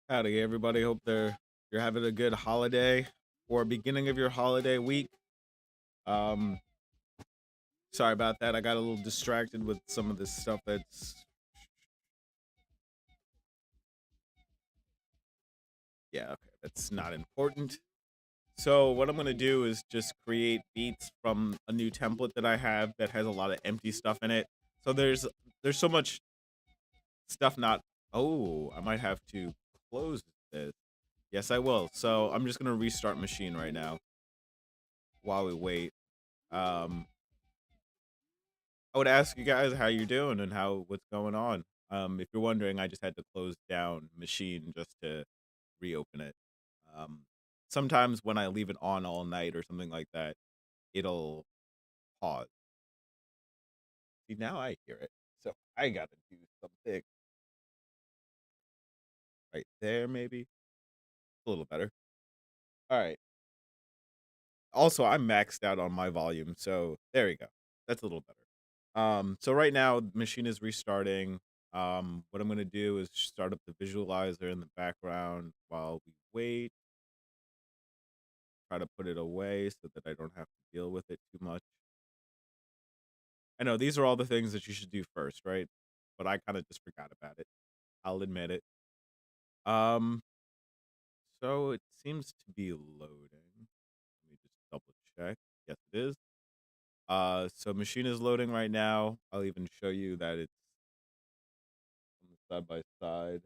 Howdy, everybody. Hope you're having a good holiday or beginning of your holiday week. Um, Sorry about that. I got a little distracted with some of this stuff that's yeah, okay, that's not important. So what I'm gonna do is just create beats from a new template that I have that has a lot of empty stuff in it. So there's so much stuff not. Oh, I might have to close this. Yes, I will. So I'm just gonna restart machine right now while we wait. Um, I would ask you guys how you're doing and how what's going on. If you're wondering, I just had to close down machine just to reopen it. Um, Sometimes when I leave it on all night or something like that, it'll pause. See, now I hear it, so I gotta do something right there. Maybe a little better. All right. Also, I'm maxed out on my volume, so there you go. That's a little better. So right now, machine is restarting. What I'm gonna do is start up the visualizer in the background while we wait. Try to put it away so that I don't have to deal with it too much. I know these are all the things that you should do first, right? But I kind of just forgot about it. I'll admit it. Um, so it seems to be loading. Let me just double check. Yes, it is. So machine is loading right now. I'll even show you that it's on the side by side.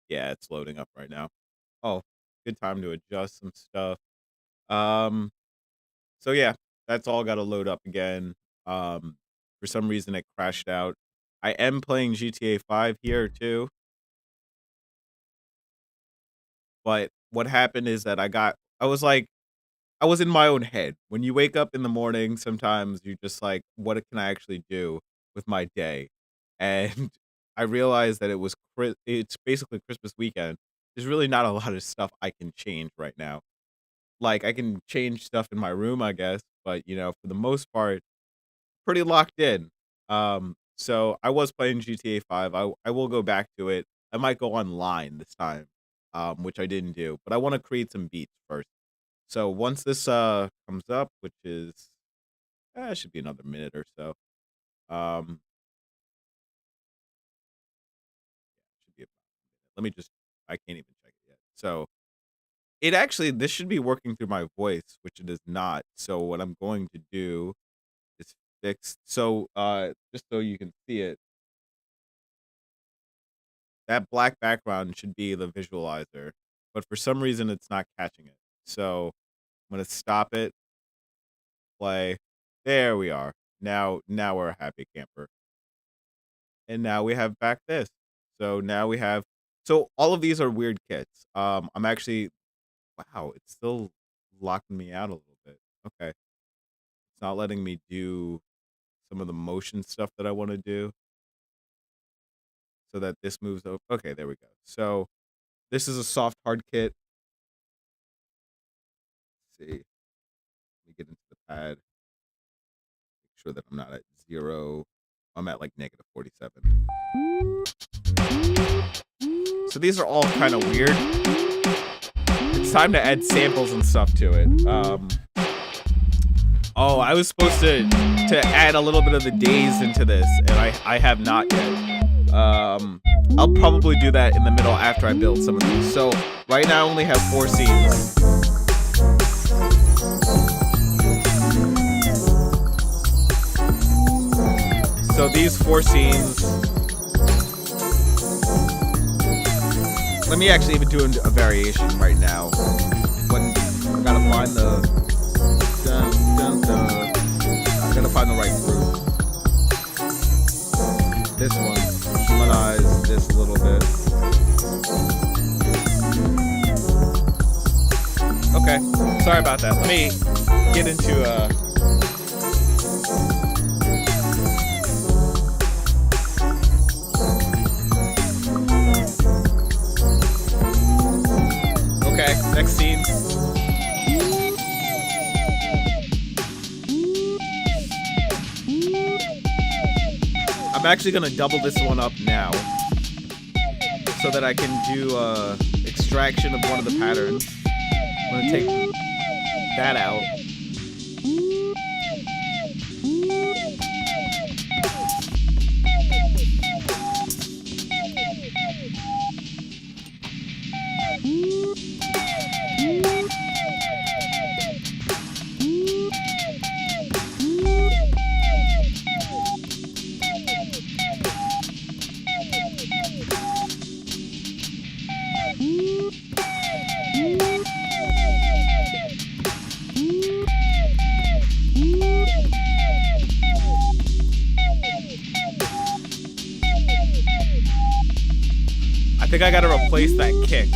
Yeah, it's loading up right now. Oh, good time to adjust some stuff. Um, so yeah, that's all got to load up again. For some reason it crashed out. I am playing GTA 5 here too, but what happened is that I was in my own head. When you wake up in the morning, sometimes you're just like, what can I actually do with my day? And I realized that it's basically Christmas weekend. There's really not a lot of stuff I can change right now. Like, I can change stuff in my room, I guess, but, for the most part, pretty locked in. So I was playing GTA 5. I will go back to it. I might go online this time, which I didn't do, but I wanna create some beats first. So once this, comes up, which is it should be another minute or so, um, should be about a minute. Let me just I can't even check it yet. So, this should be working through my voice, which it is not. So what I'm going to do is fix just so you can see it, that black background should be the visualizer, but for some reason it's not catching it. So I'm gonna stop it, play. There we are. Now we're a happy camper. And now we have back this. So now we have so all of these are weird kits. I'm actually wow, it's still locking me out a little bit. Okay. It's not letting me do some of the motion stuff that I want to do so that this moves over. Okay, there we go. So this is a soft hard kit. Let's see. Let me get into the pad. Make sure that I'm not at 0. I'm at like negative 47. So these are all kind of weird. It's time to add samples and stuff to it. Oh, I was supposed to add a little bit of the days into this, and I have not yet. I'll probably do that in the middle after I build some of these. So right now I only have 4 scenes. So these 4 scenes. Let me actually even do a variation right now. When I gotta find the dun, dun, dun. I gotta find the right group. This one, humanize this a little bit. Okay, sorry about that. Let me get into okay, next scene. I'm actually gonna double this one up now. so that I can do extraction of one of the patterns. I'm gonna take that out. I think I gotta replace that kick.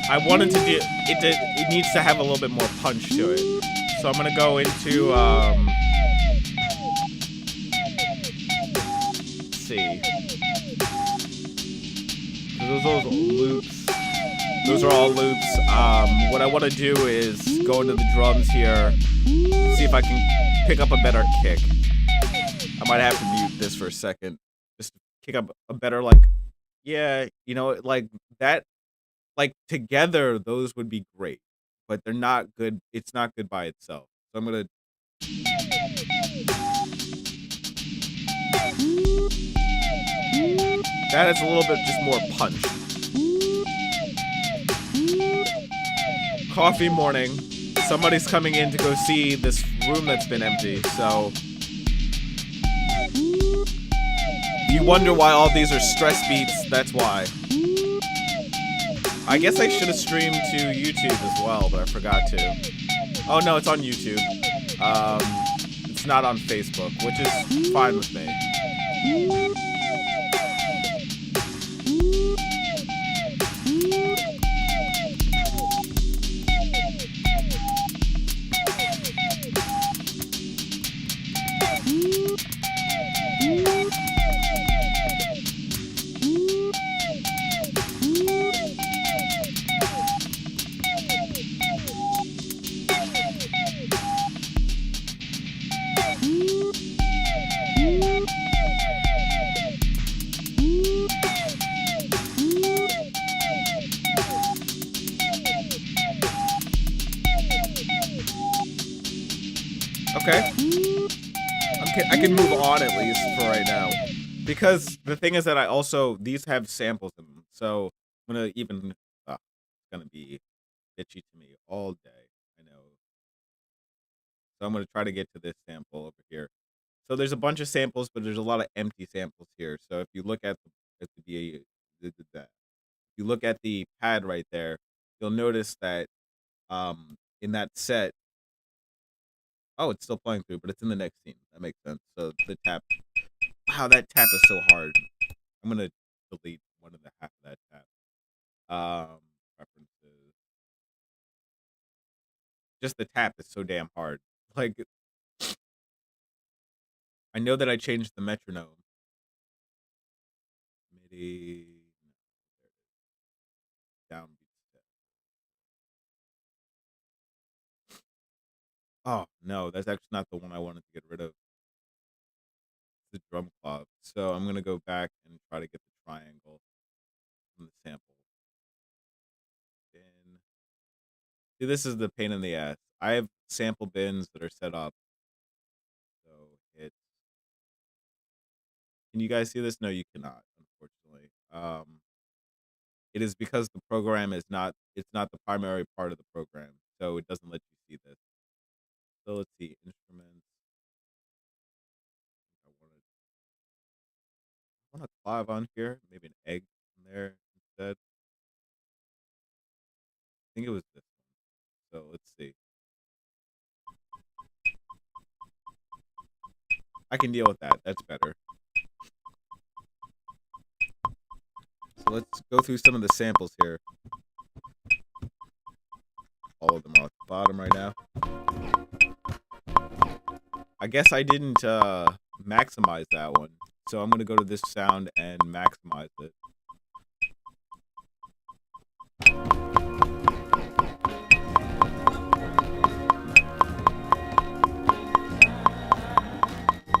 I wanted to do it. It needs to have a little bit more punch to it. So I'm gonna go into let's see. Those are all loops. Those are all loops. What I want to do is go into the drums here, see if I can pick up a better kick. I might have to mute this for a second, just to kick up a better yeah, like that, like together those would be great, but they're not good. It's not good by itself. So I'm gonna. That is a little bit just more punch. Coffee morning. Somebody's coming in to go see this room that's been empty, so. You wonder why all these are stress beats, that's why. I guess I should have streamed to YouTube as well, but I forgot to. Oh no, it's on YouTube. It's not on Facebook, which is fine with me. Okay. I can move on at least for right now. Because the thing is that these have samples in them. So I'm gonna even, it's gonna be itchy to me all day. I know. So I'm gonna try to get to this sample over here. So there's a bunch of samples, but there's a lot of empty samples here. So if you look at if you look at the pad right there, you'll notice that in that set. Oh, it's still playing through, but it's in the next scene. That makes sense. So the tap. Wow, that tap is so hard. I'm gonna delete one of the half of that tap. Preferences. Just the tap is so damn hard. Like, I know that I changed the metronome. MIDI. Downbeat step. Oh no, that's actually not the one I wanted to get rid of. The drum cloth. So I'm gonna go back and try to get the triangle from the sample. Bin. See, this is the pain in the ass. I have sample bins that are set up. So it's. Can you guys see this? No, you cannot, unfortunately. It is because the program is not. It's not the primary part of the program, so it doesn't let you see this. So let's see instruments. I want a clav on here. Maybe an egg in there instead. I think it was this one. So let's see. I can deal with that. That's better. So let's go through some of the samples here. All of them are at the bottom right now. I guess I didn't maximize that one. So I'm going to go to this sound and maximize it. I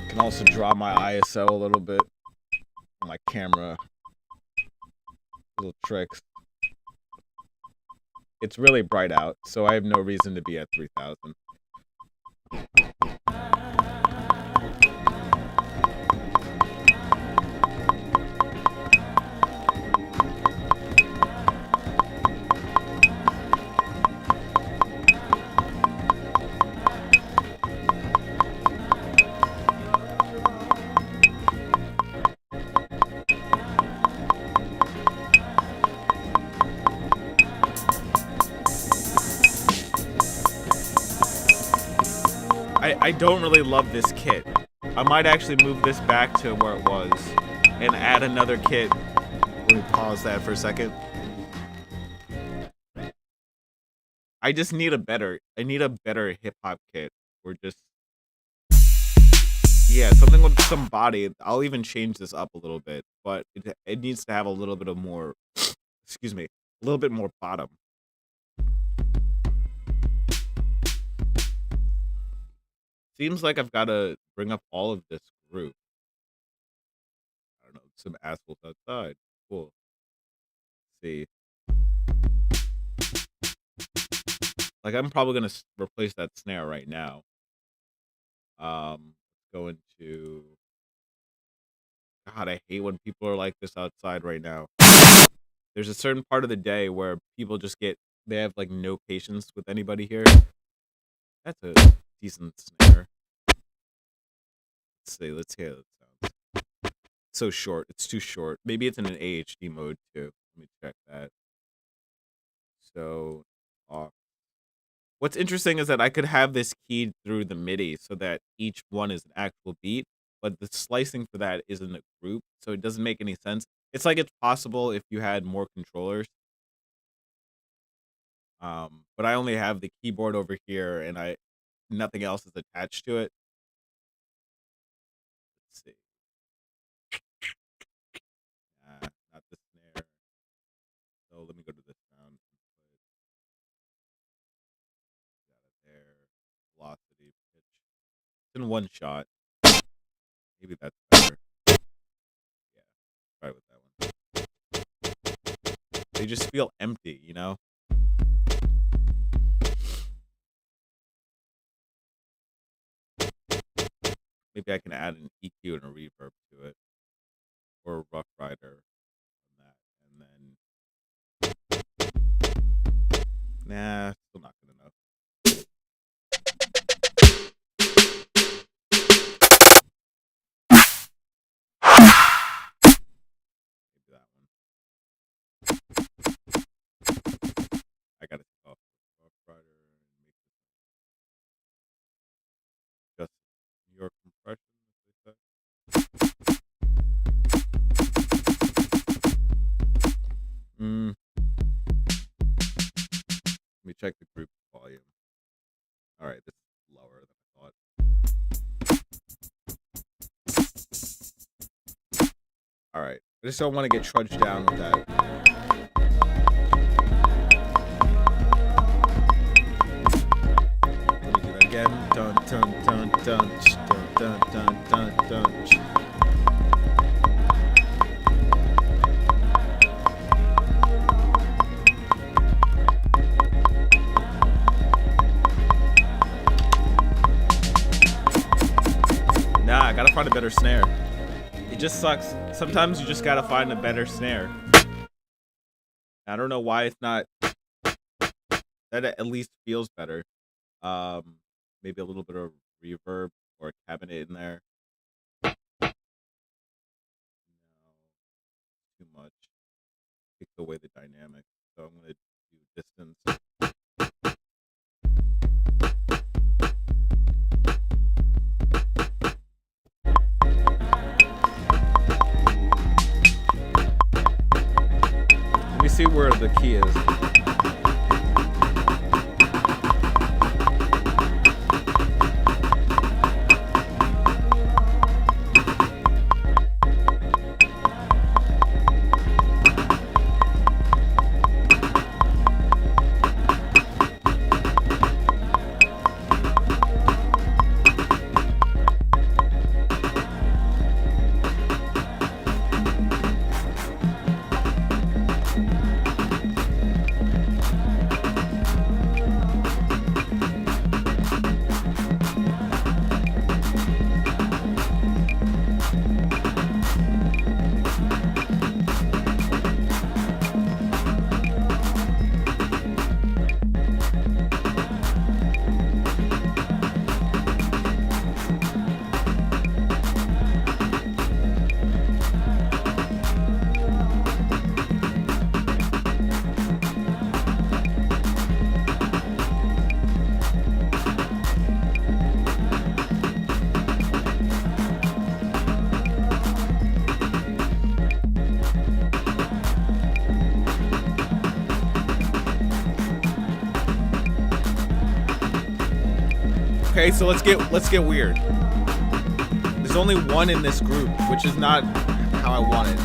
can also drop my ISO a little bit on my camera. little tricks. It's really bright out, so I have no reason to be at 3,000. I don't really love this kit. I might actually move this back to where it was and add another kit. Let me pause that for a second. I just need a better hip hop kit. Or just, yeah, something with some body. I'll even change this up a little bit, but it needs to have a little bit of more, excuse me, a little bit more bottom. Seems like I've got to bring up all of this group. I don't know, some assholes outside. Cool. Let's see. Like, I'm probably gonna replace that snare right now. Go into. God, I hate when people are like this outside right now. There's a certain part of the day where people just they have like no patience with anybody here. That's a decent snare. Let's hear that sound. So short. It's too short. Maybe it's in an AHD mode too. Let me check that. So, what's interesting is that I could have this keyed through the MIDI so that each one is an actual beat, but the slicing for that is in a group, so it doesn't make any sense. It's like it's possible if you had more controllers. But I only have the keyboard over here, and nothing else is attached to it. Let's see. Nah, not the snare. So let me go to the sound. Put out of there. Velocity, pitch. It's in one shot. Maybe that's better. Yeah, try with that one. They just feel empty, you know? Maybe I can add an EQ and a reverb to it. Or a Rough Rider on that. And then. Nah, still not good enough. Maybe that one. I gotta take off the Rough Rider and make this just New York compression, as they say. Let me check the group volume. Alright, this is lower than I thought. Alright, I just don't want to get trudged down with that. Let me do that again. Dun dun dun dun dun dun dun dun. Nah, I gotta find a better snare. It just sucks. Sometimes you just gotta find a better snare. I don't know why it's not. That at least feels better. Maybe a little bit of reverb or a cabinet in there. No, too much. Takes away the dynamic. So I'm gonna do distance. Let me see where the key is. Okay, so let's get weird. There's only one in this group, which is not how I want it.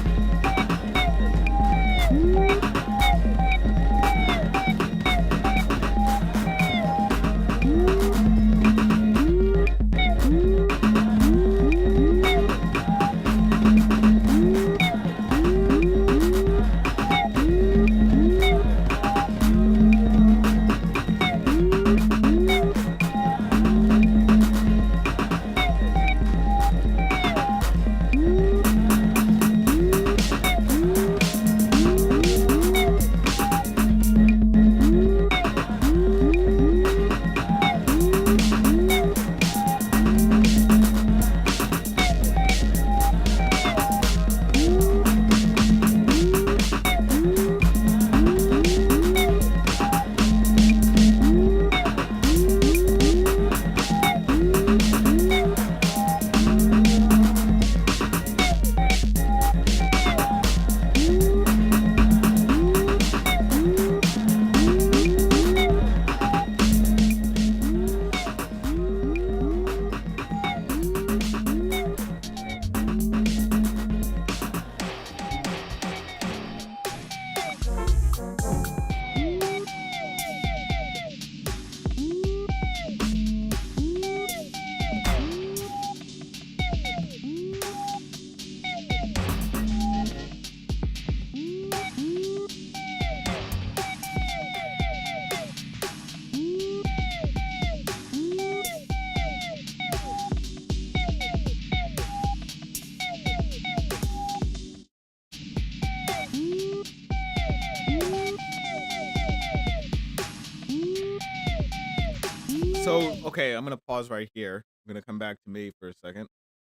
So, okay, I'm gonna pause right here. I'm gonna come back to me for a second.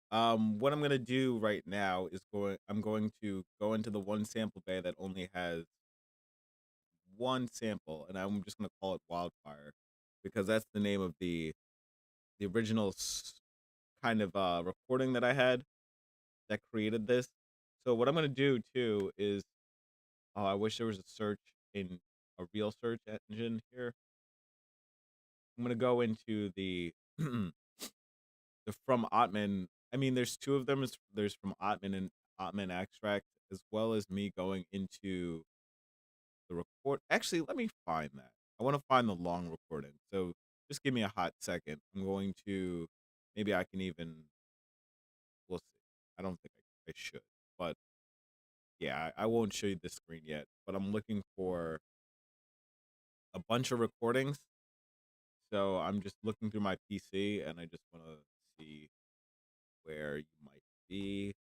What I'm gonna do right now is I'm going to go into the one sample bay that only has one sample, and I'm just gonna call it Wildfire because that's the name of the original kind of recording that I had that created this. So what I'm gonna do too is, oh, I wish there was a search in a real search engine here. I'm gonna go into the from Ottman. I mean, there's two of them. There's from Ottman and Ottman Extract, as well as me going into the record. Actually, let me find that. I want to find the long recording. So just give me a hot second. I'm going to, maybe I can even, we'll see. I don't think I should, but yeah, I won't show you the screen yet. But I'm looking for a bunch of recordings. So I'm just looking through my PC, and I just want to see where you might be.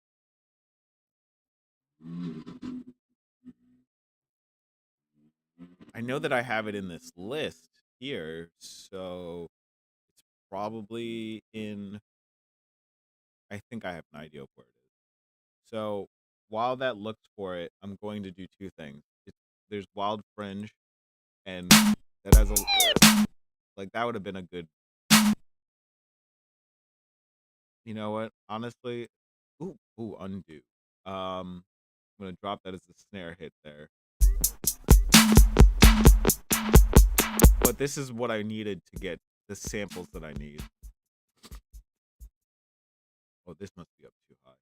I know that I have it in this list here, so it's probably in. I think I have an idea of where it is. So while that looks for it, I'm going to do two things. There's Wild Fringe, and that has a, like, that would have been a good. You know what? Honestly, undo. I'm gonna drop that as a snare hit there. But this is what I needed to get the samples that I need. Oh, this must be up too high.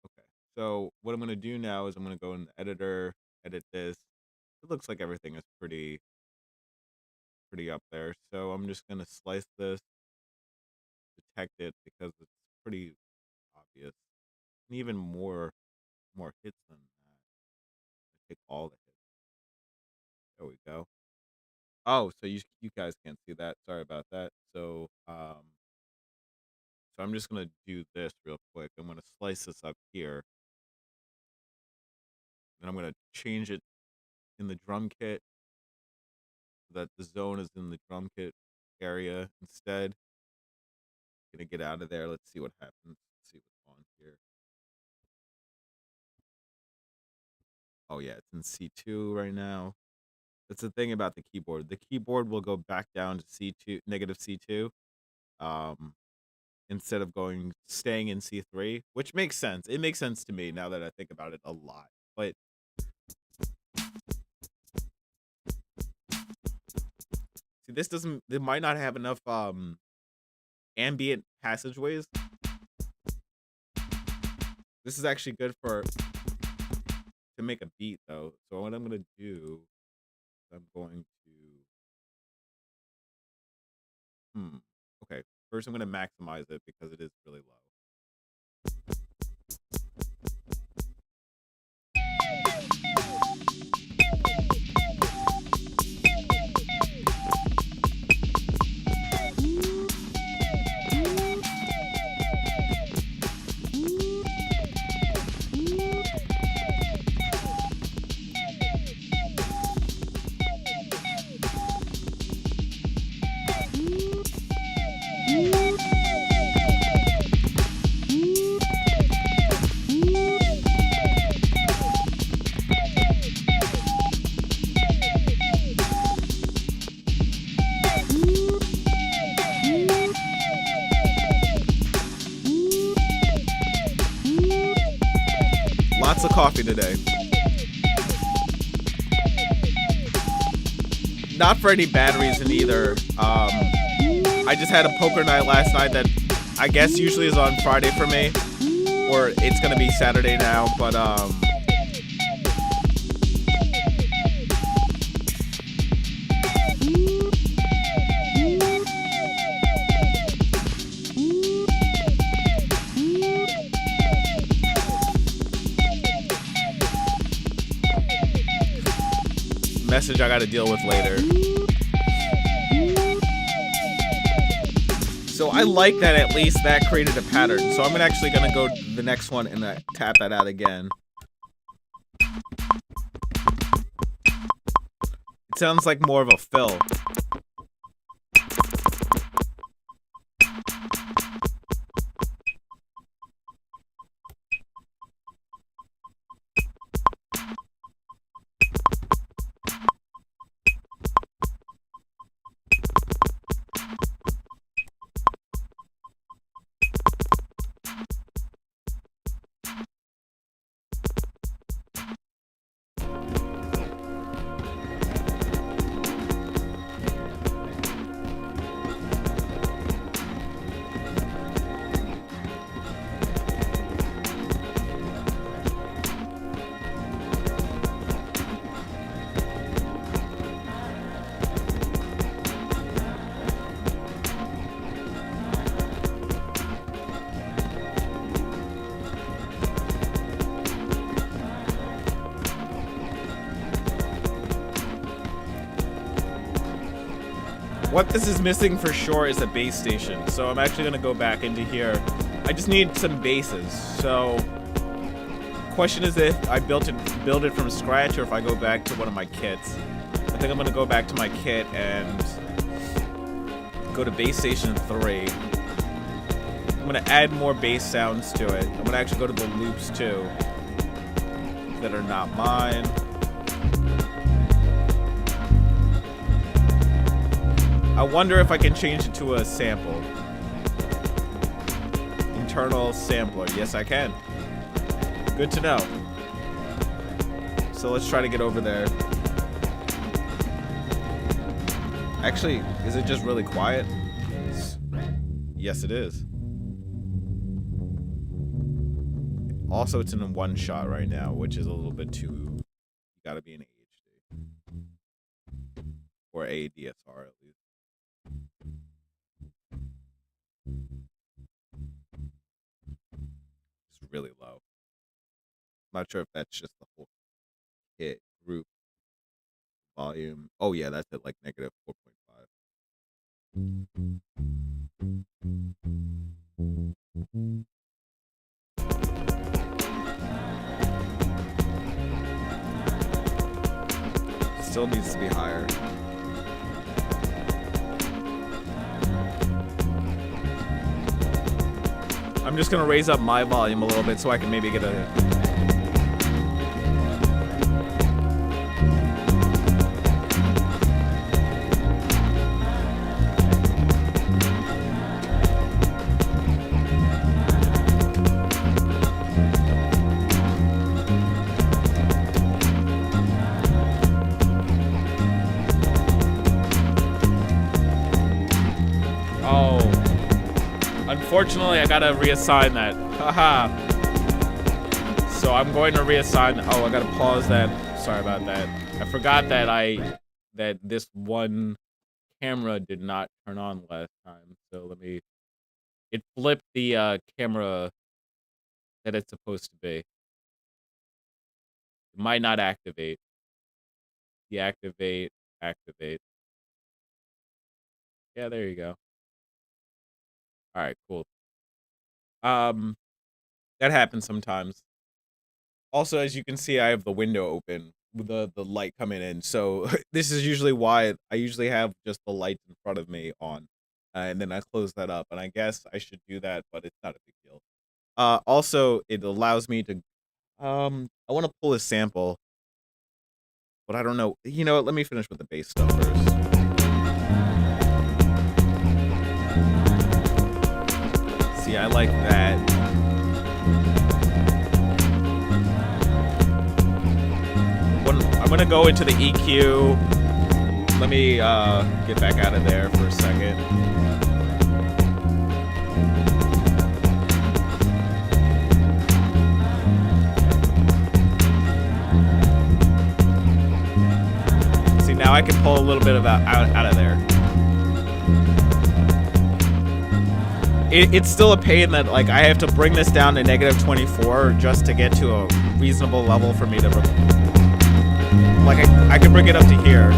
Okay. So what I'm gonna do now is I'm gonna go in the editor, edit this. It looks like everything is pretty up there. So I'm just gonna slice this, detect it because it's pretty obvious. And even more hits than that. I take all the hits. There we go. Oh, so you guys can't see that. Sorry about that. So I'm just gonna do this real quick. I'm gonna slice this up here, and I'm gonna change it in the drum kit so that the zone is in the drum kit area instead. Gonna get out of there. Let's see what happens. Let's see what's on here. Oh yeah, it's in C2 right now. That's the thing about the keyboard. The keyboard will go back down to C2, negative C2, um, instead of staying in C3, which makes sense. It makes sense to me now that I think about it a lot. But See, this doesn't. It might not have enough ambient passageways. This is actually good for to make a beat though. So what I'm gonna do, I'm going to. Okay. First, I'm gonna maximize it because it is really low. Lots of coffee today. Not for any bad reason either. I just had a poker night last night that I guess usually is on Friday for me. Or it's gonna be Saturday now, but message I gotta deal with later. So I like that at least that created a pattern. So I'm actually gonna go to the next one and tap that out again. It sounds like more of a fill. What this is missing for sure is a bass station. So I'm actually gonna go back into here. I just need some basses. So question is if I build it from scratch or if I go back to one of my kits. I think I'm gonna go back to my kit and go to bass station 3. I'm gonna add more bass sounds to it. I'm gonna actually go to the loops too that are not mine. I wonder if I can change it to a sample. Internal sampler. Yes, I can. Good to know. So let's try to get over there. Actually, is it just really quiet? Yes, it is. Also, it's in one shot right now, which is a little bit too... You gotta be in HD. Or ADSR at least. It's really low. I'm not sure if that's just the whole kit group volume. Oh yeah, that's at like negative 4.5. Still needs to be higher. I'm just gonna raise up my volume a little bit so I can maybe get a... Unfortunately, I gotta reassign that. Haha. So I'm going to reassign. Oh, I gotta pause that. Sorry about that. I forgot that this one camera did not turn on last time. So it flipped the camera that it's supposed to be. It might not activate. Deactivate, activate. Yeah, there you go. All right, cool. Um, that happens sometimes. Also, as you can see, I have the window open with the light coming in. So this is usually why I usually have just the light in front of me on, and then I close that up. And I guess I should do that, but it's not a big deal. Also, it allows me to I want to pull a sample, but I don't know. You know what? Let me finish with the bass stuff first. See, I like that. I'm gonna go into the EQ. Let me get back out of there for a second. See, now I can pull a little bit of out of there. It's still a pain that like I have to bring this down to -24 just to get to a reasonable level for me to like I can bring it up to here.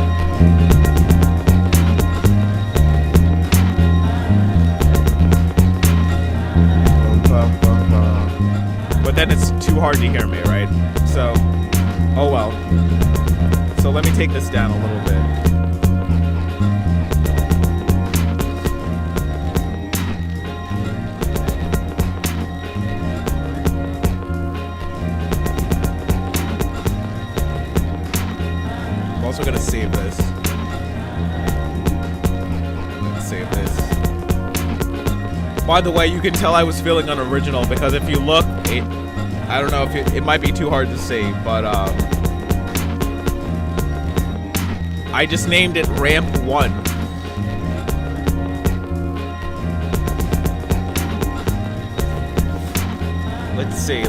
But then it's too hard to hear me, right? So, oh well. So let me take this down a little bit. I'm also gonna save this. Let's save this. By the way, you can tell I was feeling unoriginal because if you look, I don't know if it might be too hard to see, but I just named it Ramp 1. Let's see.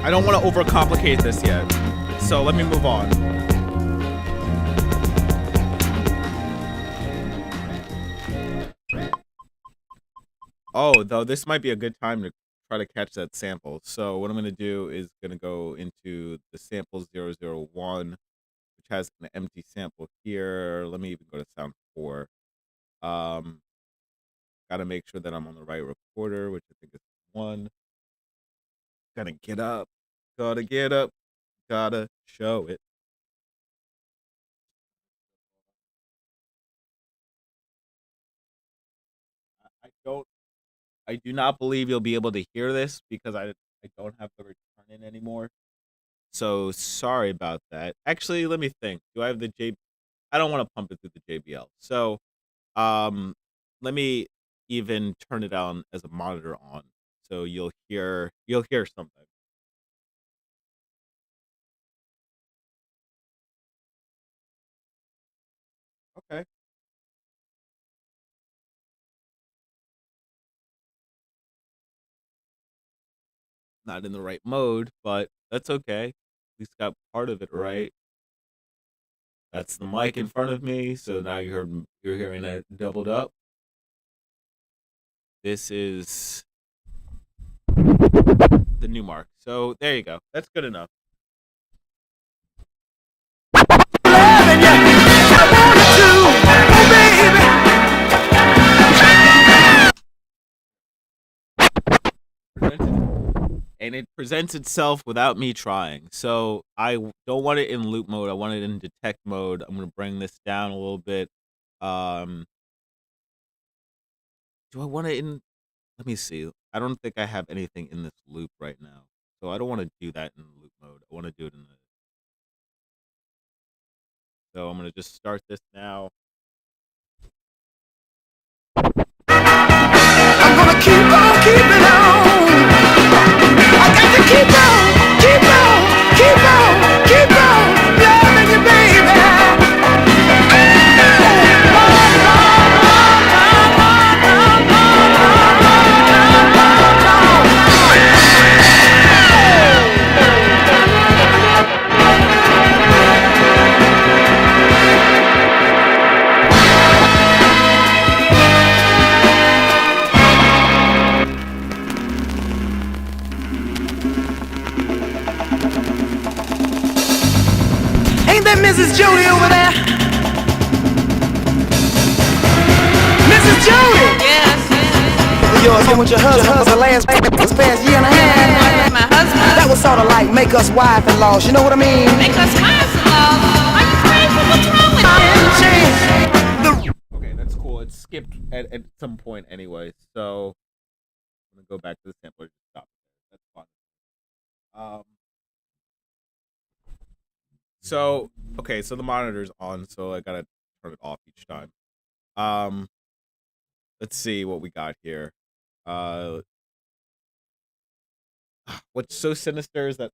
I don't want to overcomplicate this yet, so let me move on. Oh, though this might be a good time to try to catch that sample. So what I'm going to do is going to go into the sample 001, which has an empty sample here. Let me even go to sound 4. Got to make sure that I'm on the right recorder, which I think is 1. Gotta get up. Gotta show it. I do not believe you'll be able to hear this because I don't have the return in anymore. So sorry about that. Actually, let me think. Do I have the J? I don't want to pump it through the JBL. So um, let me even turn it on as a monitor on, so you'll hear something. Okay. Not in the right mode, but that's okay. At least got part of it right. That's the mic in front of me, so now you're hearing that doubled up. This is the new mark. So there you go. That's good enough. And it presents itself without me trying. So I don't want it in loop mode. I want it in detect mode. I'm gonna bring this down a little bit. Um, do I want it in? Let me see. I don't think I have anything in this loop right now, so I don't want to do that in loop mode. I want to do it in the. So I'm gonna just start this now. keep on keeping on. I got to keep on, keep on, keep on, keep on loving you, baby. Ain't that Mrs. Jody over there? Mrs. Jody! Yes, Yours been with your husband for the last year and a half. my husband. That was sort of like make us wife-in-laws, you know what I mean? Make us wives-in-law. Are you crazy? What's wrong with you? Okay, that's cool. It skipped at some point anyway, so I'm gonna go back to the sampler. Stop. That's fun. So okay, so the monitor's on, so I gotta turn it off each time. Let's see what we got here. What's so sinister is that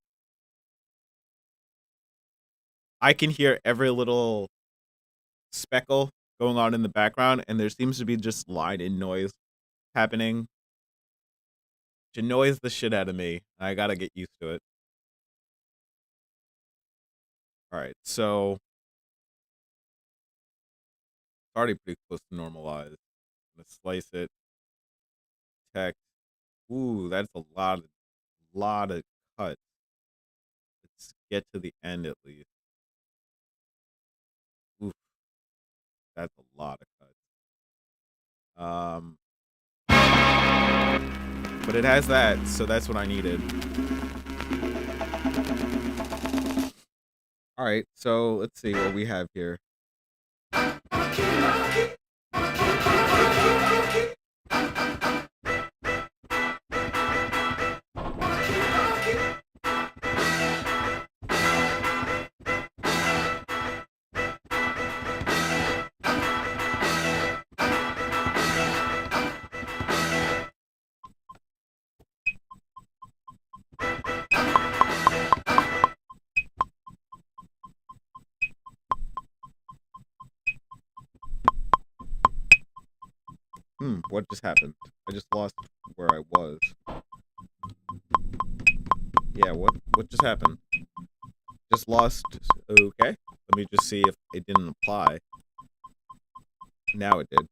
I can hear every little speckle going on in the background, and there seems to be just line and noise happening. Which annoys the shit out of me. I gotta get used to it. Alright, so it's already pretty close to normalized. I'm gonna slice it. Text. Ooh, that's a lot of cuts. Let's get to the end at least. Oof, that's a lot of cuts. But it has that, so that's what I needed. Alright, so let's see what we have here. What just happened? I just lost where I was. Yeah, what just happened? Just lost. Okay. Let me just see if it didn't apply. Now it did.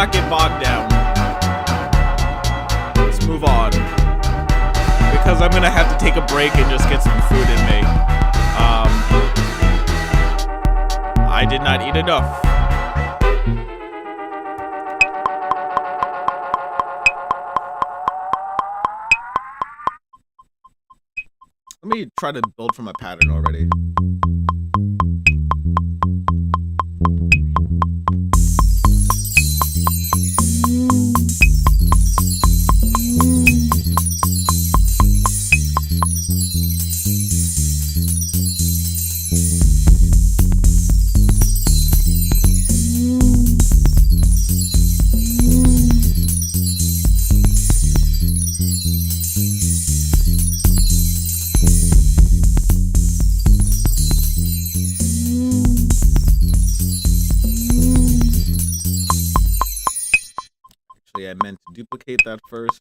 not get bogged down. Let's move on. Because I'm gonna have to take a break and just get some food in me. I did not eat enough. Let me try to build from a pattern already. Actually, I meant to duplicate that first.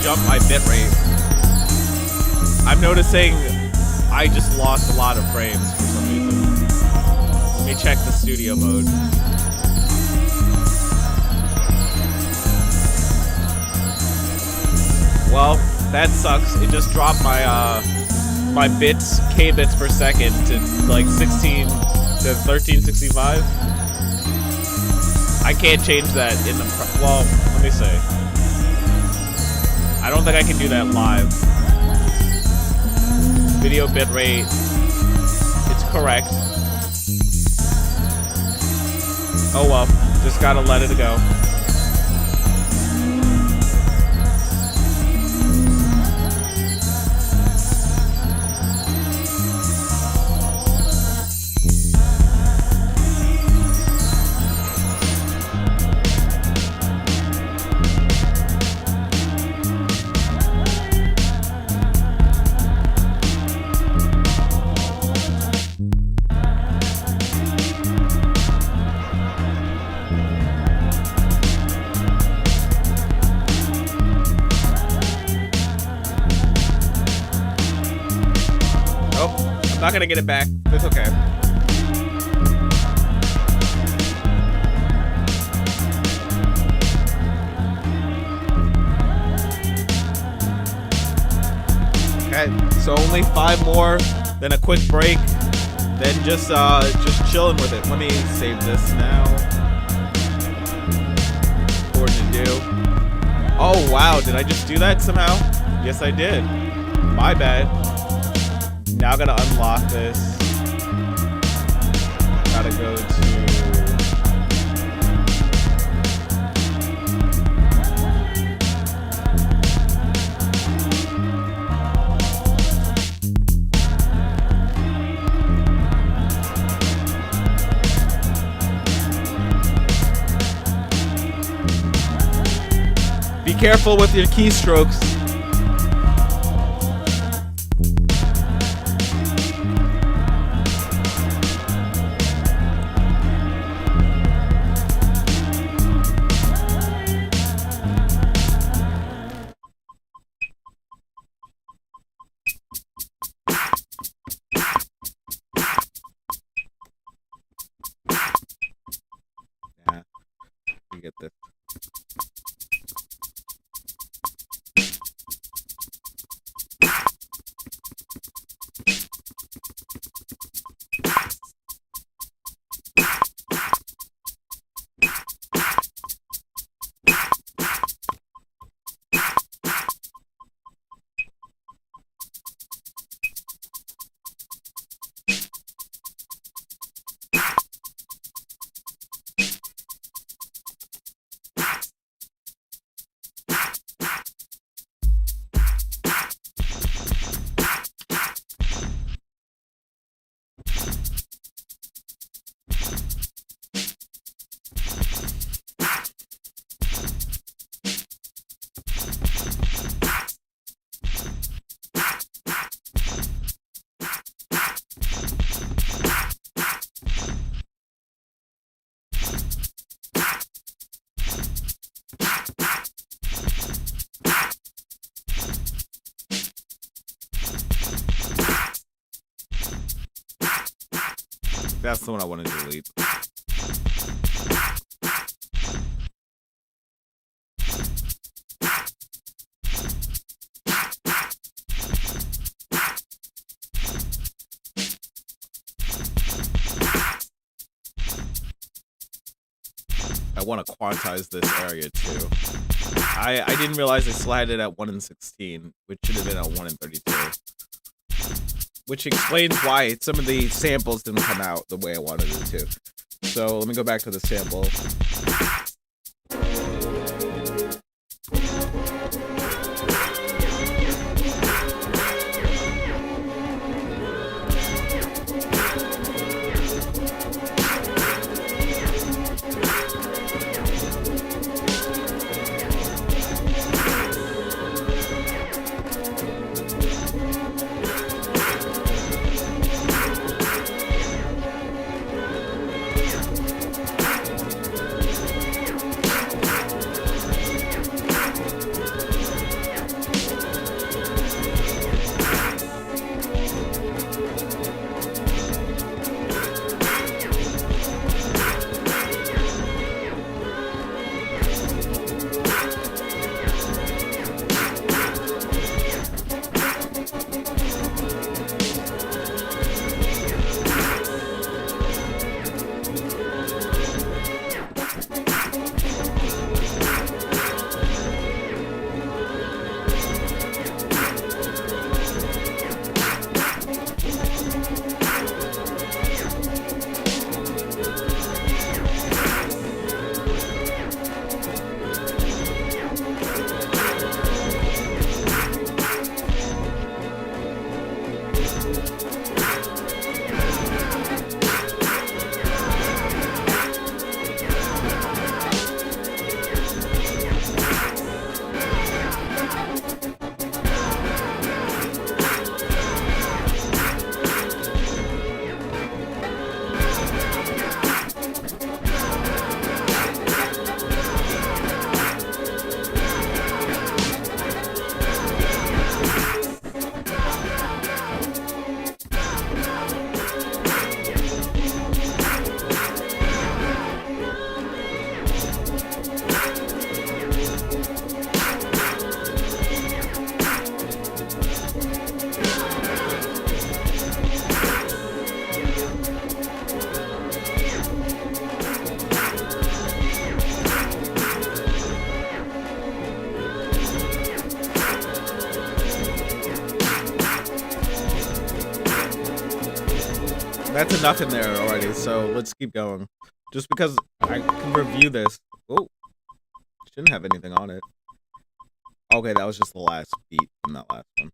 Jump my bitrate. I'm noticing I just lost a lot of frames for some reason. Let me check the studio mode. Well, that sucks. It just dropped my my bits, k-bits per second to like 1365. I can't change that in the well, let me see. I don't think I can do that live. Video bitrate, it's correct. Oh well, just gotta let it go. I'm not gonna get it back. It's okay. Okay, so only 5 more, then a quick break, then just chilling with it. Let me save this now. Important to do. Oh wow, did I just do that somehow? Yes, I did. My bad. Now I gotta unlock this. Gotta go to... Be careful with your keystrokes. Get this. That's the one I want to delete. I want to quantize this area too. I didn't realize I still had it at 1 in 16, which should have been at 1 in 32. Which explains why some of the samples didn't come out the way I wanted it to. So let me go back to the sample. That's enough in there already, so let's keep going. Just because I can review this. Oh, shouldn't have anything on it. Okay, that was just the last beat from that last one.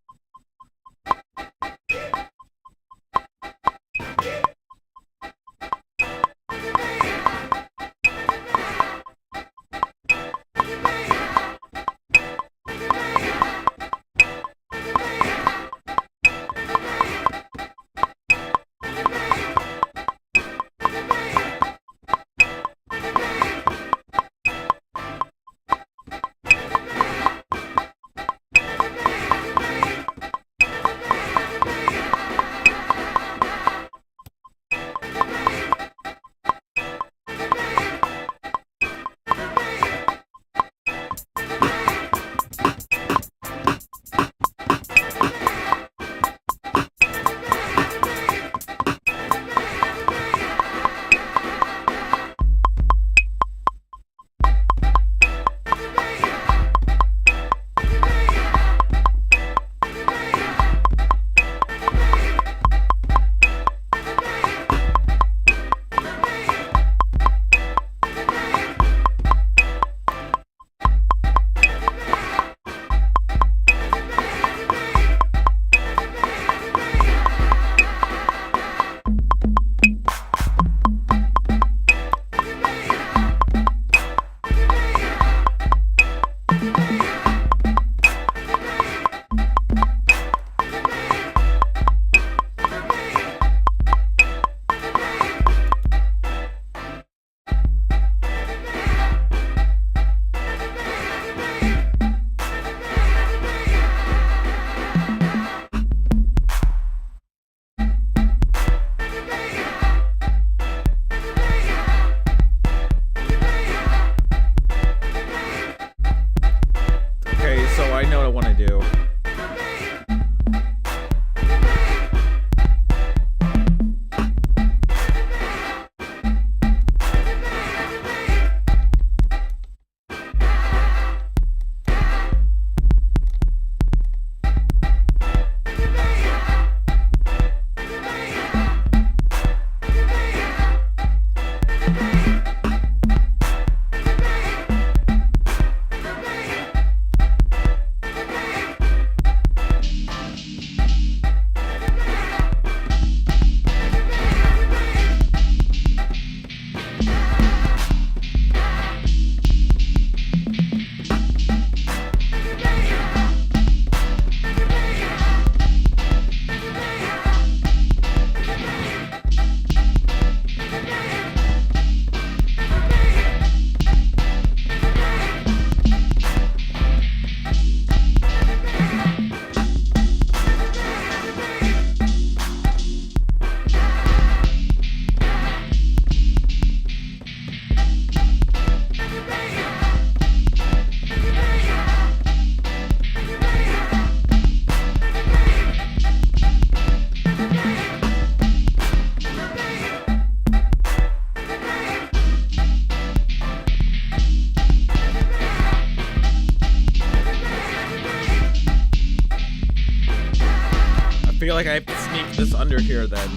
like I have to sneak this under here then.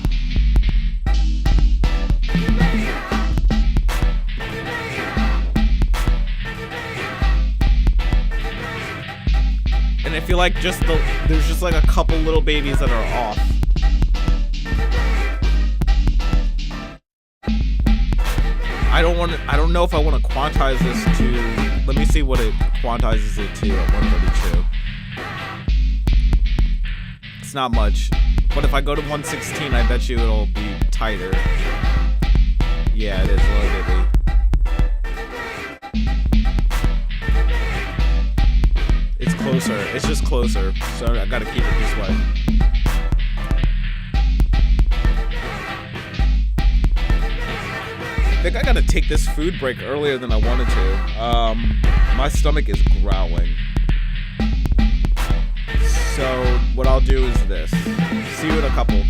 And I feel like there's just like a couple little babies that are off. I don't know if I want to quantize this to, let me see what it quantizes it to at 132. It's not much, but if I go to 116, I bet you it'll be tighter. Yeah, it is a little bit. It's closer. It's just closer. So I gotta keep it this way. I think I gotta take this food break earlier than I wanted to. My stomach is growling. So what I'll do is this. See you in a couple.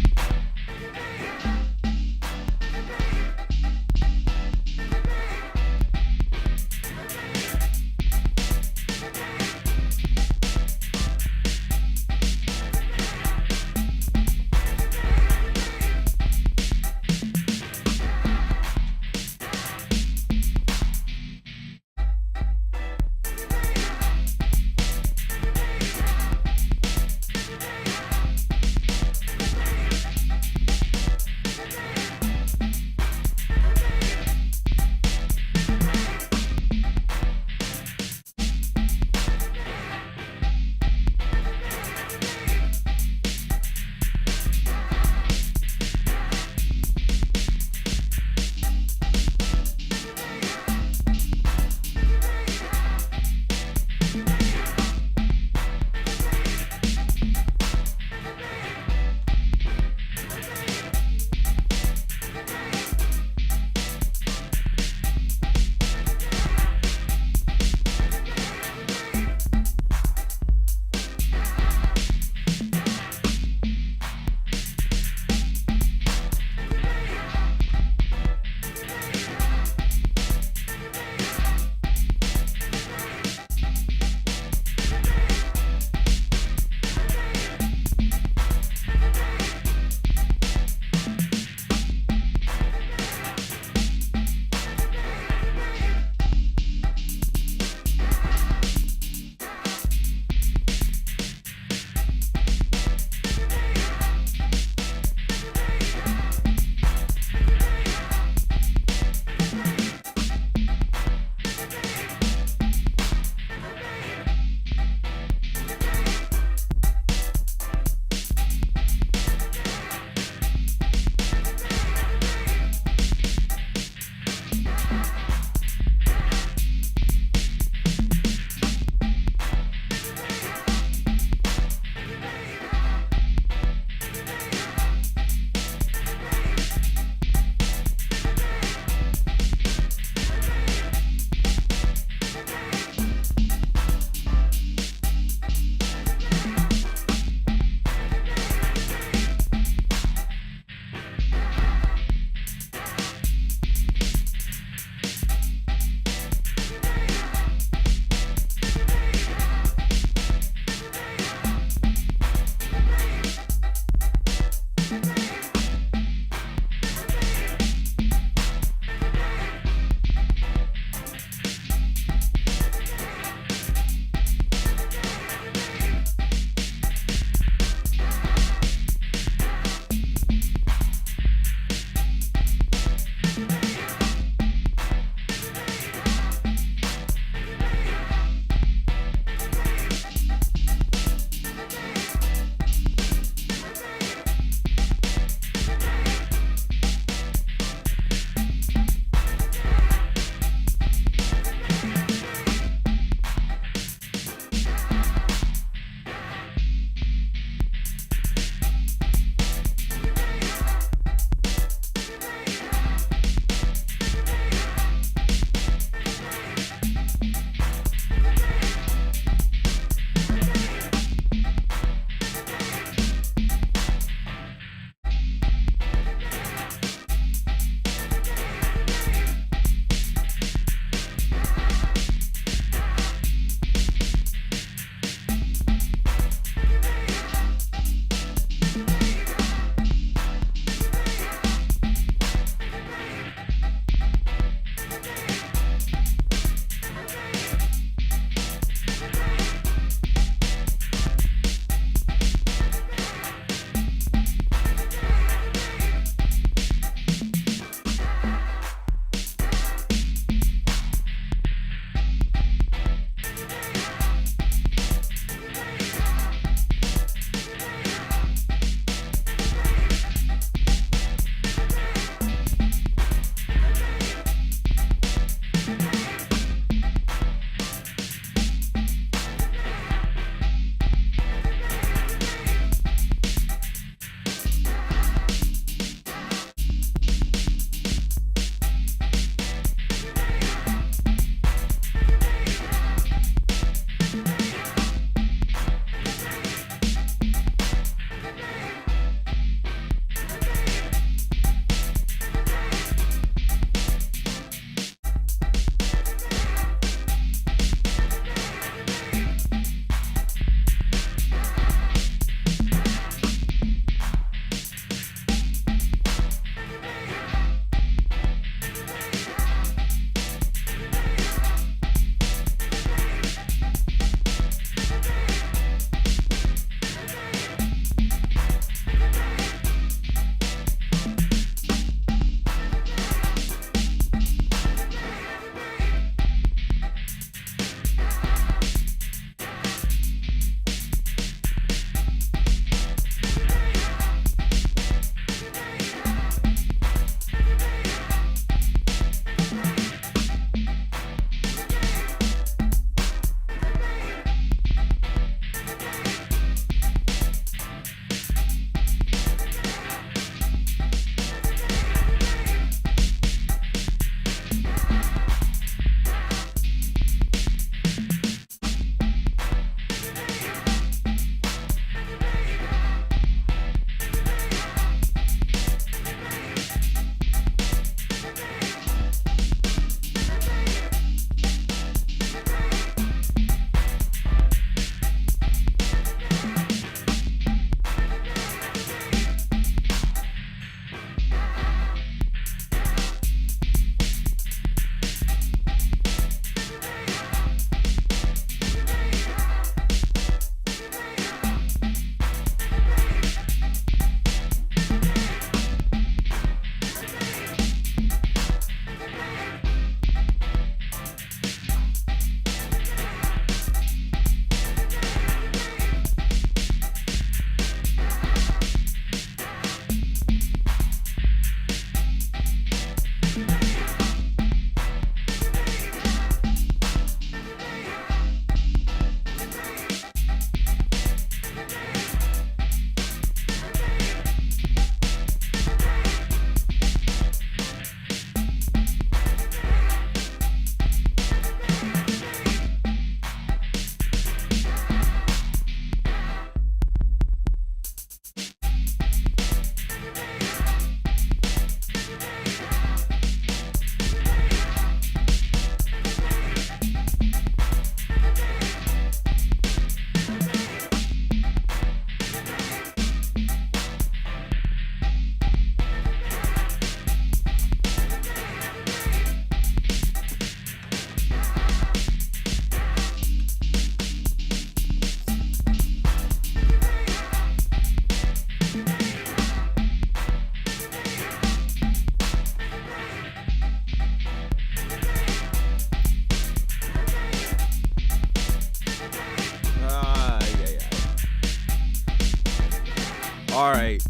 right.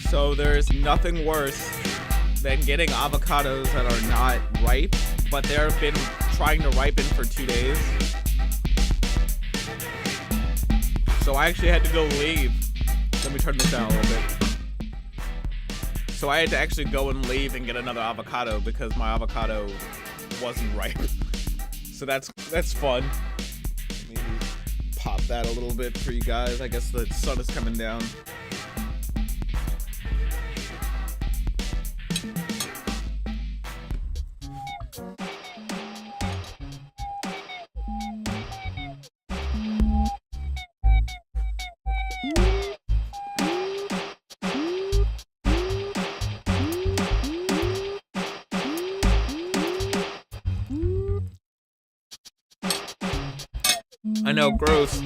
So there's nothing worse than getting avocados that are not ripe, but they've been trying to ripen for 2 days. So I actually had to go leave. Let me turn this down a little bit. So I had to actually go and leave and get another avocado because my avocado wasn't ripe. So that's fun. Maybe pop that a little bit for you guys. I guess the sun is coming down. I know, gross.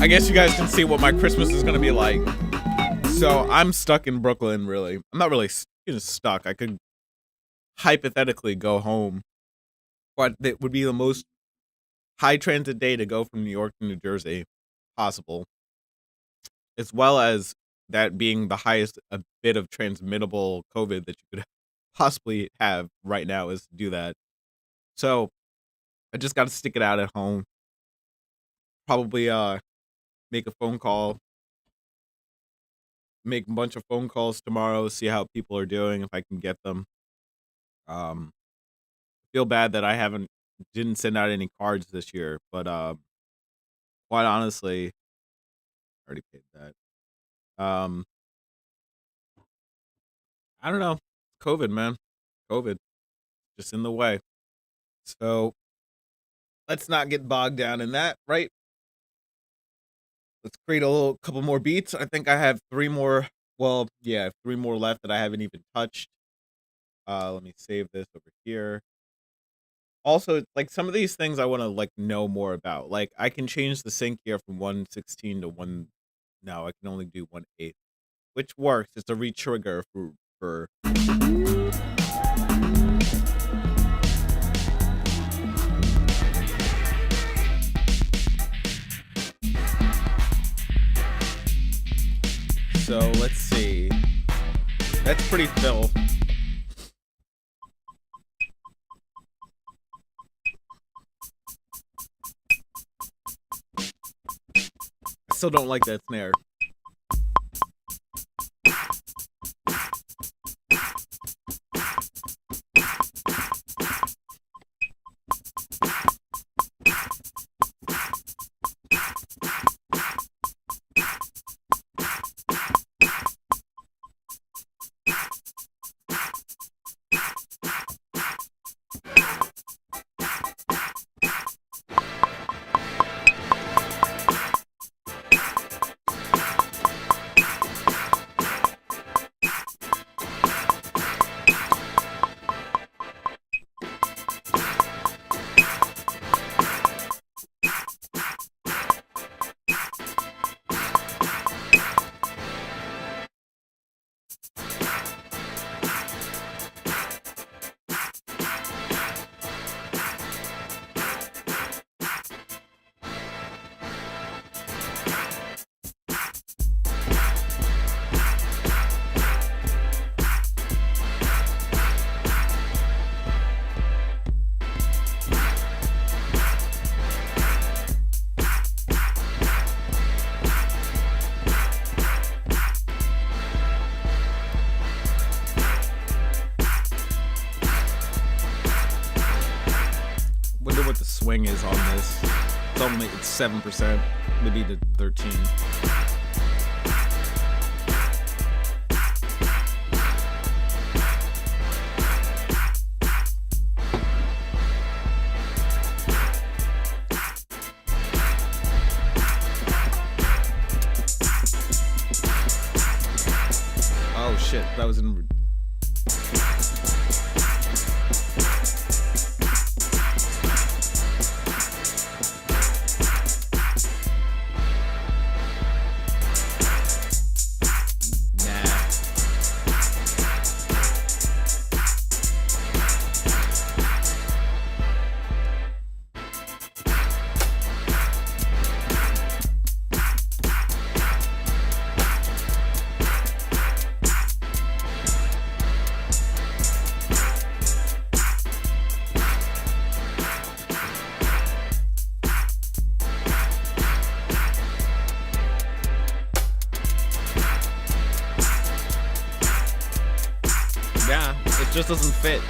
I guess you guys can see what my Christmas is gonna be like. So I'm stuck in Brooklyn, really. I'm not really stuck. I could hypothetically go home, but it would be the most high transit day to go from New York to New Jersey possible, as well as that being the highest a bit of transmittable COVID that you could possibly have right now is to do that. So I just got to stick it out at home. Probably make a phone call, make a bunch of phone calls tomorrow, see how people are doing, if I can get them. Feel bad that I didn't send out any cards this year, but quite honestly, I already paid that. I don't know. COVID, man. COVID. Just in the way. So let's not get bogged down in that, right? Let's create a couple more beats. I think I have 3 more. Well, yeah, 3 more left that I haven't even touched. Let me save this over here. Also, like some of these things I want to like know more about. Like I can change the sync here from 116 to 1. No, I can only do 1/8, which works. It's a re-trigger for. So let's see. That's pretty fill. I still don't like that snare. Wonder what the swing is on this. It's 7%, maybe to 13. shit, that was in. Yeah, it just doesn't fit.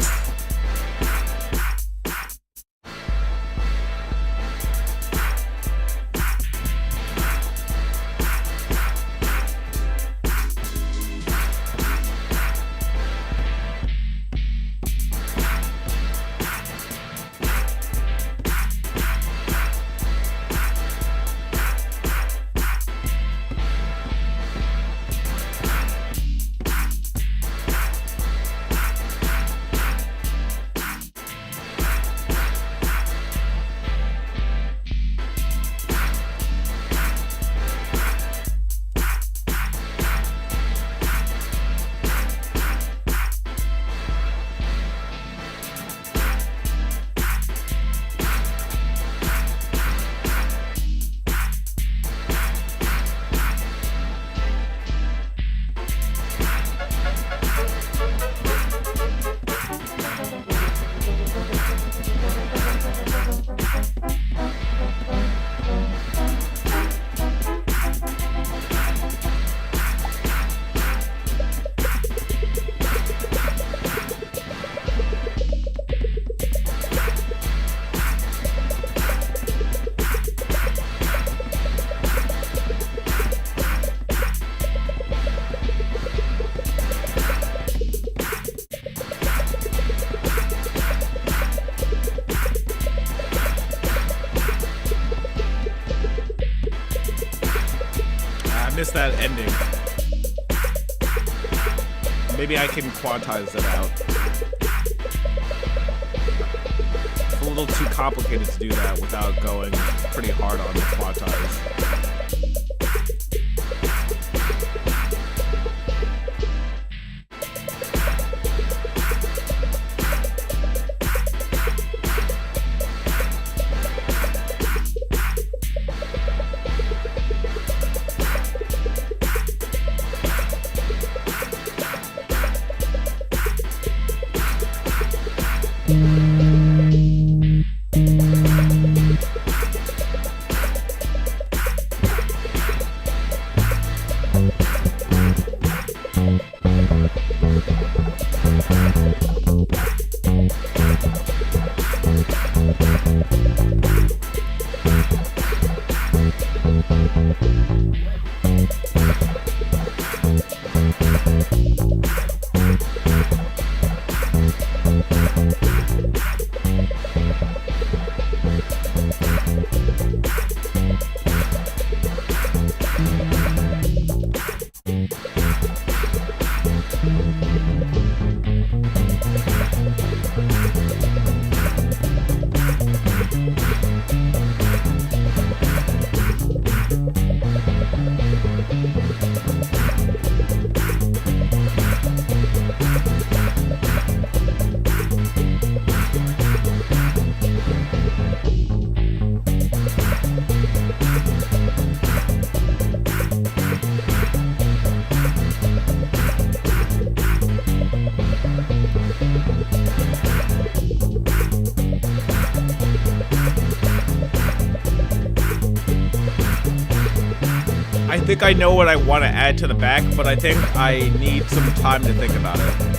I missed that ending. Maybe I can quantize it out. It's a little too complicated to do that without going pretty hard on the quantize. I think I know what I want to add to the back, but I think I need some time to think about it.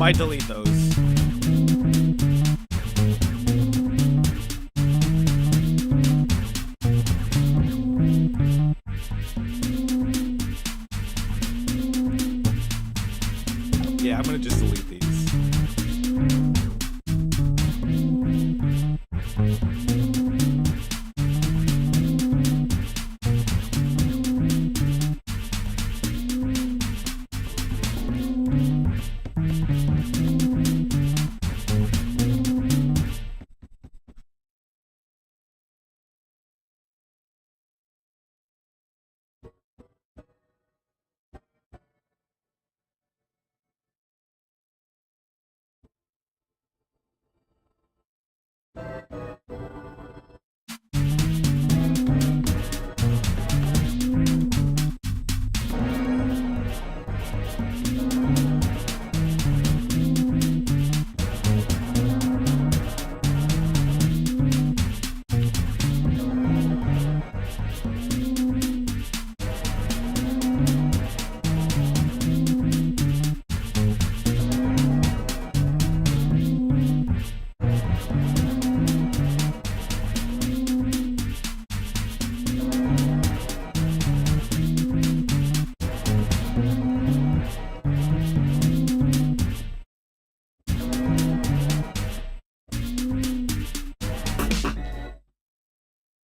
might delete those. Yeah, I'm gonna just delete these.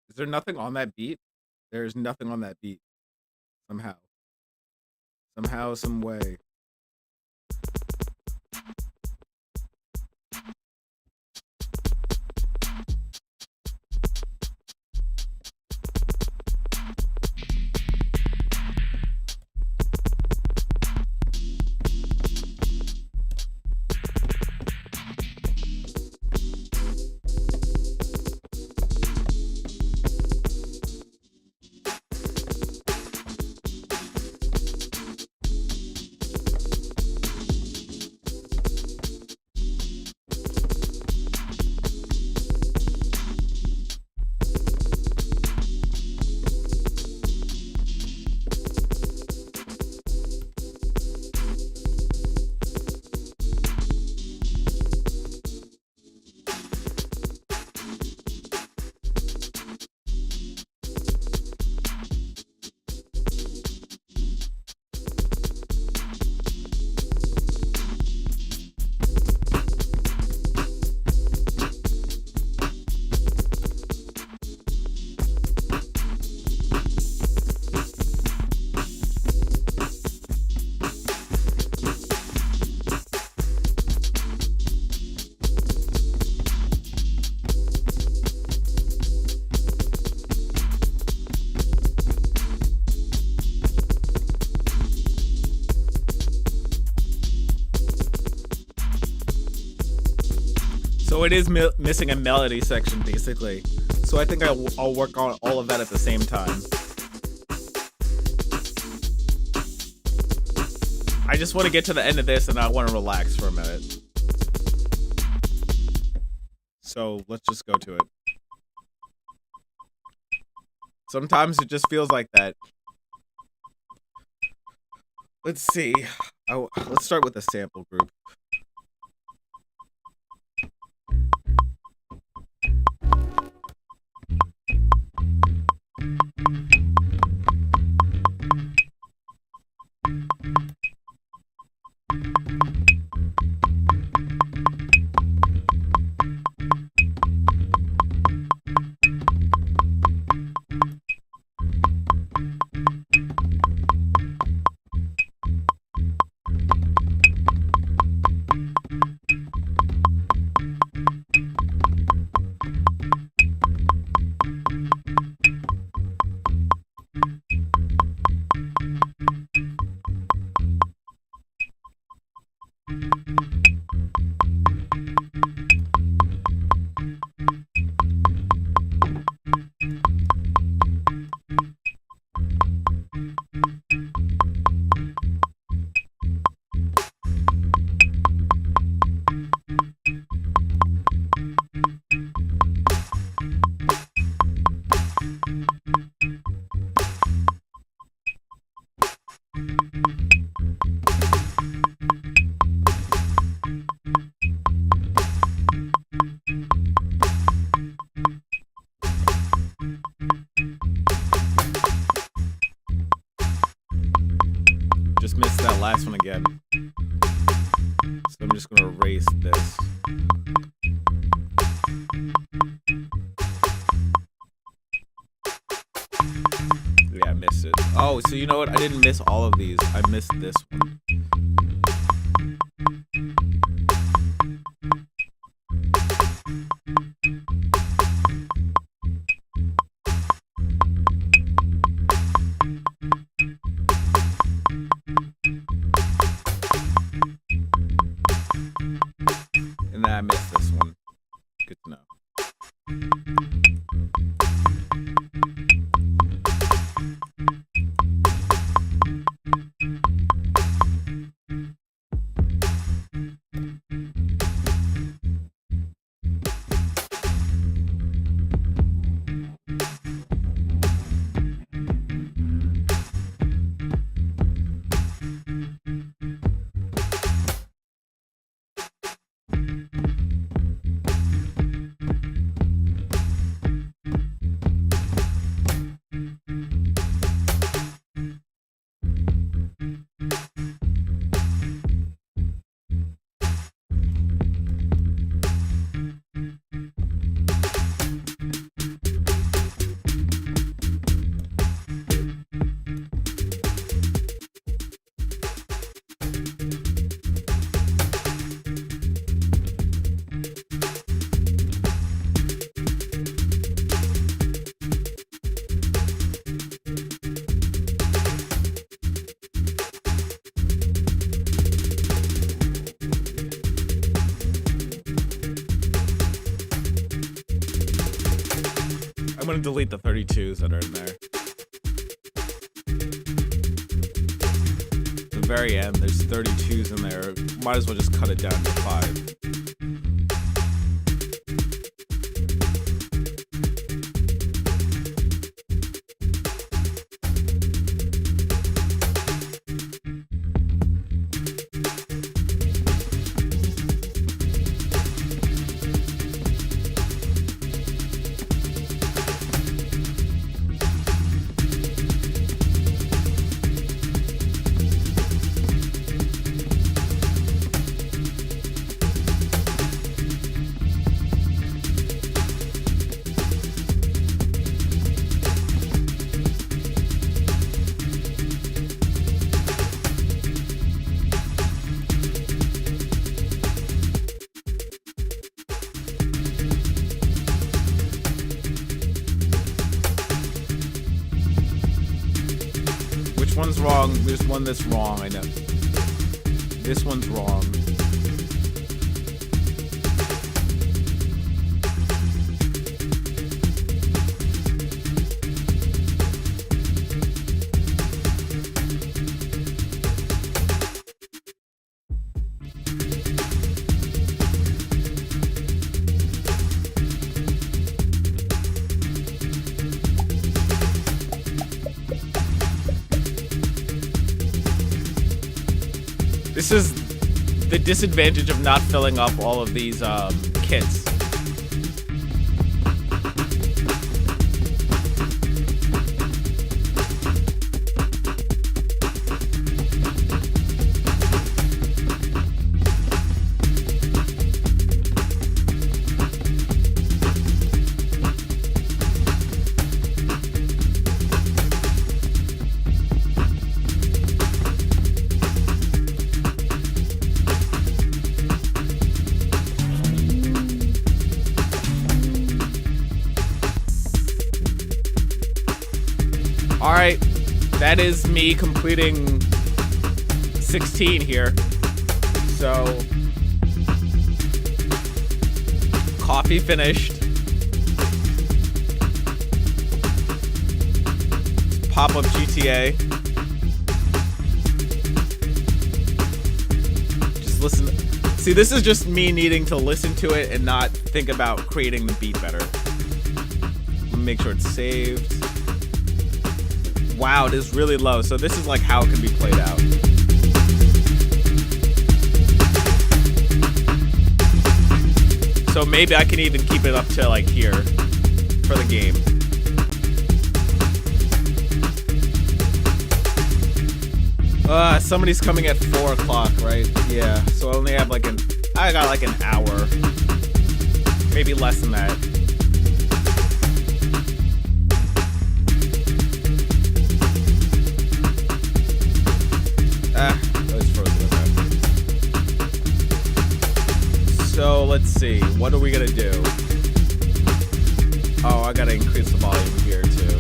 Is there nothing on that beat? There's nothing on that beat. Somehow. Somehow, some way. So it is missing a melody section, basically. So I think I'll work on all of that at the same time. I just want to get to the end of this and I want to relax for a minute. So let's just go to it. Sometimes it just feels like that. Let's see. Let's start with a sample group. again. So I'm just gonna erase this. Yeah, I missed it. Oh, so you know what? I didn't miss all of these. I missed this one. And then I missed this one. Good to know. I'm gonna delete the 32s that are in there. At the very end, there's 32s in there. Might as well just cut it down to 5. Which one's wrong? There's one that's wrong, I know. This one's wrong. This is the disadvantage of not filling up all of these kits. Alright, that is me completing 16 here. So, coffee finished. Pop up GTA. Just listen. See, this is just me needing to listen to it and not think about creating the beat better. Make sure it's saved. Wow, it is really low. So this is like how it can be played out. So maybe I can even keep it up to like here for the game. Somebody's coming at 4 o'clock, right? Yeah, so I only have I got like an hour. Maybe less than that. Let's frozen. So let's see, what are we gonna do? Oh, I gotta increase the volume here too.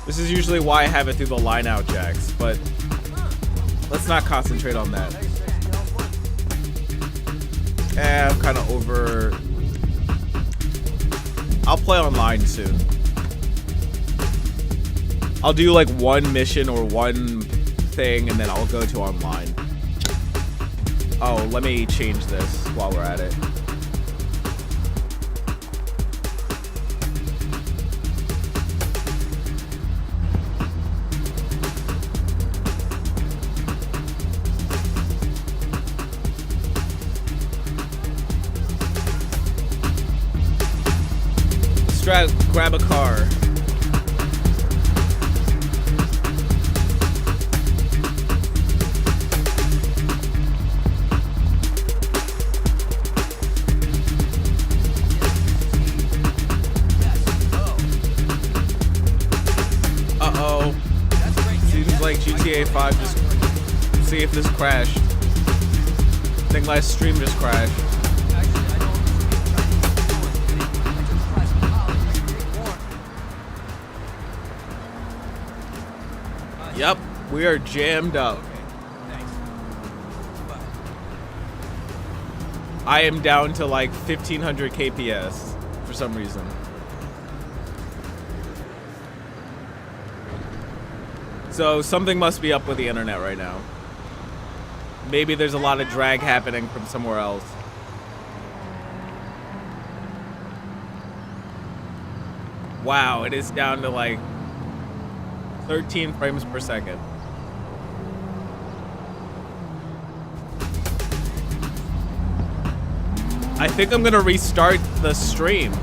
This is usually why I have it through the line out jacks, but let's not concentrate on that. I'm kind of over. I'll play online soon. I'll do like one mission or one thing and then I'll go to online. Oh, let me change this while we're at it. Grab a car. Uh-oh. Seems like GTA 5 just... See if this crashed. I think my stream just crashed. Yep, we are jammed up. I am down to like 1500 kps for some reason. So something must be up with the internet right now. Maybe there's a lot of drag happening from somewhere else. Wow, it is down to like 13 frames per second. I think I'm gonna restart the stream.